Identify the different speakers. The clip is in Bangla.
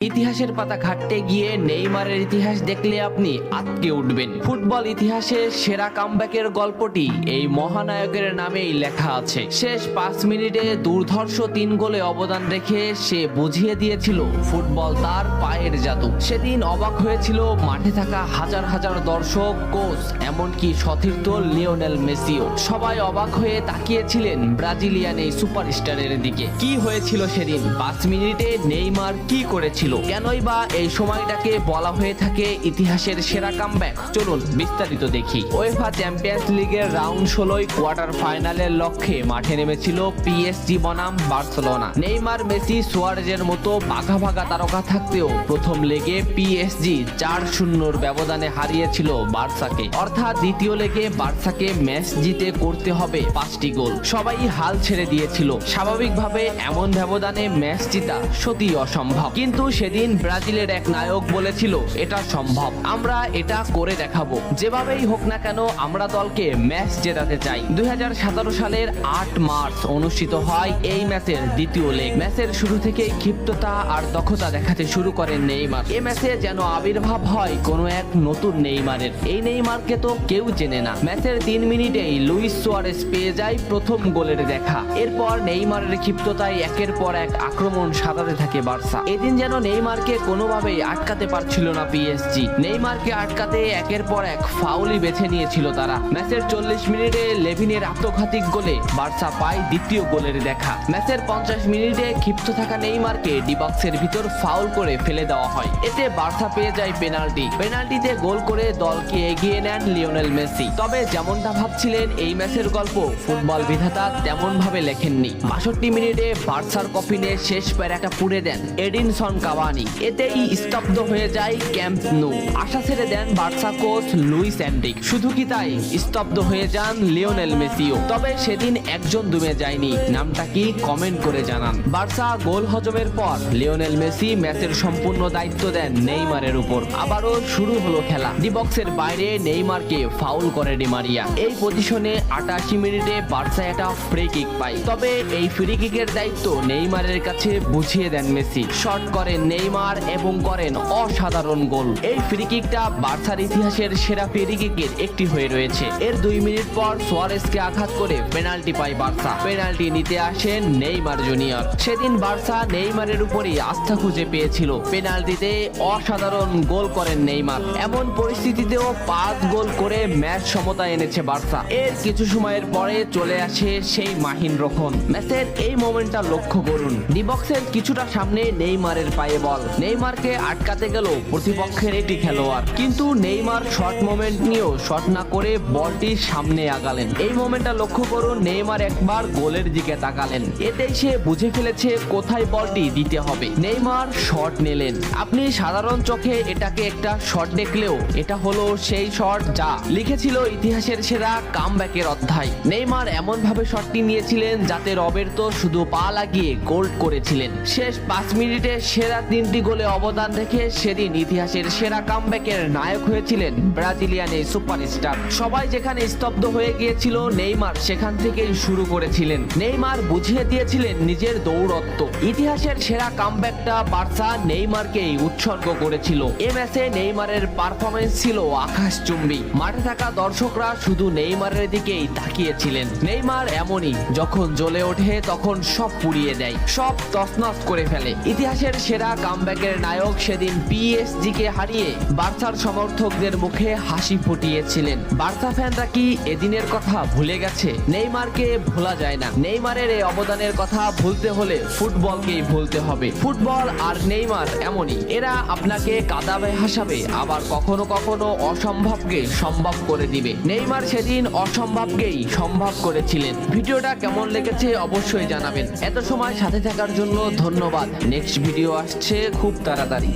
Speaker 1: ইতিহাসের পাতা ঘাটতে গিয়ে নেইমারের ইতিহাস দেখলে আপনি আঁতকে উঠবেন। ফুটবল ইতিহাসে সেরা কামব্যাকের গল্পটি এই মহানায়কের নামেই লেখা আছে। শেষ 5 মিনিটে দুর্ধর্ষ 3 গোলে অবদান রেখে সে বুঝিয়ে দিয়েছিল ফুটবল তার পায়ের জাদু। সেদিন অবাক হয়েছিল মাঠে থাকা হাজার হাজার দর্শক, কোচ, এমনকি সতীর্থ লিওনেল মেসিও। সবাই অবাক হয়ে তাকিয়েছিলেন ব্রাজিলিয়ান এই সুপারস্টারের দিকে। কি হয়েছিল সেদিন? 5 মিনিটে নেইমার কি করেছিল? কেনই বা এই সময়টাকে বলা হয়ে থাকে ইতিহাসের সেরা কামব্যাক? চলুন বিস্তারিত দেখি। উয়েফা চ্যাম্পিয়ন্স লিগের রাউন্ড 16 কোয়ার্টার ফাইনালের লক্ষ্যে মাঠে নেমেছিল পিএসজি বনাম বার্সেলোনা। নেইমার, মেসি, সুয়ারেজের মতো ভাগা ভাগা তারকা থাকতেও প্রথম লেগে পিএসজি 4-0 ব্যবধানে হারিয়েছিল বার্সাকে। অর্থাৎ দ্বিতীয় লেগে বার্সাকে ম্যাচ জিতে করতে হবে 5টি গোল। সবাই হাল ছেড়ে দিয়েছিল। স্বাভাবিকভাবে এমন ব্যবধানে ম্যাচ জিতা সত্যিই অসম্ভব, কিন্তু সেদিন ব্রাজিলের এক নায়ক বলেছিল এটা সম্ভব, আমরা এটা করে দেখাবো। যেভাবেই হোক না কেন আমরা দলকে ম্যাচ জেতাতে চাই। 2017 সালের 8 মার্চ অনুষ্ঠিত হয় এই ম্যাচের দ্বিতীয় লেগ। ম্যাচের শুরু থেকেই ক্ষিপ্ততা আর দক্ষতা দেখাতে শুরু করেন নেইমার। এই ম্যাচে যেন আবির্ভাব হয় কোনো এক নতুন নেইমারের। এই নেইমারকে তো কেউ চেনে না। ম্যাচের 3 মিনিটেই লুইস সুয়ারেজ পেয়ে যায় প্রথম গোলের দেখা। এরপর নেইমারের ক্ষিপ্ততায় একের পর এক আক্রমণ সাজাতে থাকে বার্সা। এদিন যেন নেইমারকে কোনোভাবেই আটকাতে পারছিল না পিএসজি। নেইমারকে আটকাতে একের পর এক ফাউলই বেছে নিয়েছিল তারা। ম্যাচের 40 মিনিটে লেভিনের আত্মঘাতী গোলে বার্সা পায় দ্বিতীয় গোলের দেখা। ম্যাচের 50 মিনিটে ক্ষিপ্ত থাকা নেইমারকে ডি বক্সের ভিতর ফাউল করে ফেলে দেওয়া হয়। এতে বার্সা পেয়ে যায় পেনাল্টি। পেনাল্টিতে গোল করে দলকে এগিয়ে নেন লিওনেল মেসি। তবে যেমনটা ভাবছিলেন এই ম্যাচের গল্প ফুটবল বিধাতা তেমন ভাবে লেখেননি। 62 মিনিটে বার্সার কফিনে শেষ প্যারাটা পুড়ে দেন এডিনসন কাভানি। এতেই স্তব্ধ হয়ে যায় ক্যাম্প নু। আশা ছেড়ে দেন বার্সা কোচ লুইস এনরিক। শুধু কি তাই, স্তব্ধ হয়ে যান লিওনেল মেসিও। তবে সেদিন একজন দমে যায়নি। নামটা কি কমেন্ট করে জানান। বার্সা গোল হজমের পর লিওনেল মেসি ম্যাচের সম্পূর্ণ দায়িত্ব দেন নেইমারের উপর। আবারও শুরু হলো খেলা। ডি বক্সের বাইরে নেইমারকে ফাউল করে ডি মারিয়া। এই পজিশনে 88 মিনিটে বার্সা একটা ফ্রি কিক পায়। তবে এই ফ্রি কিকের দায়িত্ব নেইমারের কাছে বুঝিয়ে দেন মেসি। শট করেন নেইমার এবং করেন অসাধারণ গোল। এই ফ্রি কিকটা বার্সার ইতিহাসের সেরা ফ্রি কিকের একটি হয়ে রয়েছে। এর 2 মিনিট পর সুয়ারেজকে আঘাত করে পেনাল্টি পায় বার্সা। পেনাল্টি নিতে আসেন নেইমার জুনিয়র। সেদিন বার্সা নেইমারের উপরই আস্থা খুঁজে পেয়েছিল। পেনাল্টিতে অসাধারণ গোল করেন নেইমার। এমন পরিস্থিতিতেও 5 গোল করে ম্যাচ সমতা এনেছে বার্সা। এর কিছু সময়ের পরে চলে আসে সেই মাহিন রক্ষণ। ম্যাচের এই মোমেন্টটা লক্ষ্য করুন। ডি বক্সের কিছুটা সামনে নেইমারের পায়ে বল। নেইমারকে আটকাতে গেল প্রতিপক্ষের একটি খেলোয়াড়, কিন্তু নেইমার শর্ট মোমেন্ট নিয়েও শট না করে বলটি সামনে আগালেন। এই মোমেন্টটা লক্ষ্য করুন। নেইমার একবার গোলের দিকে তাকালেন। এতেই সে বুঝে ফেলেছে কোথায় বলটি দিতে হবে। নেইমার শট নিলেন। আপনি সাধারণ চোখে এটাকে একটা শট দেখলেও এটা হলো সেই শট যা লিখেছিল ইতিহাসের সেরা কামব্যাকের অধ্যায়। নেইমার এমন ভাবে শটটি নিয়েছিলেন যাতে রবের্তো শুধু পা লাগিয়ে গোল করেছিলেন। শেষ 5 মিনিটে সেরা 3টি গোলে অবদান রেখে সেদিন ইতিহাসের সেরা কামব্যাকের নায়ক হয়েছিলেন ব্রাজিলিয়ান এই সুপারস্টার। সবাই যেখানে স্তব্ধ হয়ে গিয়েছিল নেইমার সেখান থেকেই শুরু করেছিলেন। নেইমার বুঝিয়ে দিয়েছিলেন নিজের দৌড়ত্ব। ইতিহাসের সেরা কামব্যাকটা বার্সা নেইমারকেই উৎসর্গ করেছিল। এ ম্যাচে নেইমারের পারফরমেন্স ছিল আকাশচুম্বী। মাঠে থাকা দর্শকরা শুধু নেইমারের দিকেই তাকিয়েছিলেন। নেইমার এমনই, যখন জ্বলে ওঠে তখন সব পুড়িয়ে দেয়, সব তছনছ করে ফেলে। ইতিহাসের সেরা কামব্যাকের নায়ক সেদিন পিএসজি কে হারিয়ে বার্সার সমর্থকদের মুখে হাসি ফুটিয়েছিলেন। বার্সা ফ্যানরা কি এদিনের কথা ভুলে গেছে? নেইমারকে ভোলা যায় না। নেইমারের এই অবদানের কথা ভুলতে হলে ফুটবলকেই ভুলতে হবে। ফুটবল আর নেইমার এমনই, এরা আপনাকে কাঁদাবে, হাসাবে, আবার কখনো কখনো অসম্ভবকে সম্ভব করে দিবে। নেইমার সেদিন অসম্ভবকেই সম্ভব করেছিলেন। ভিডিওটা কেমন লেগেছে অবশ্যই জানাবেন। এত সময় সাথে থাকার জন্য ধন্যবাদ। নেক্সট ভিডিও আসছে খুব তাড়াতাড়ি।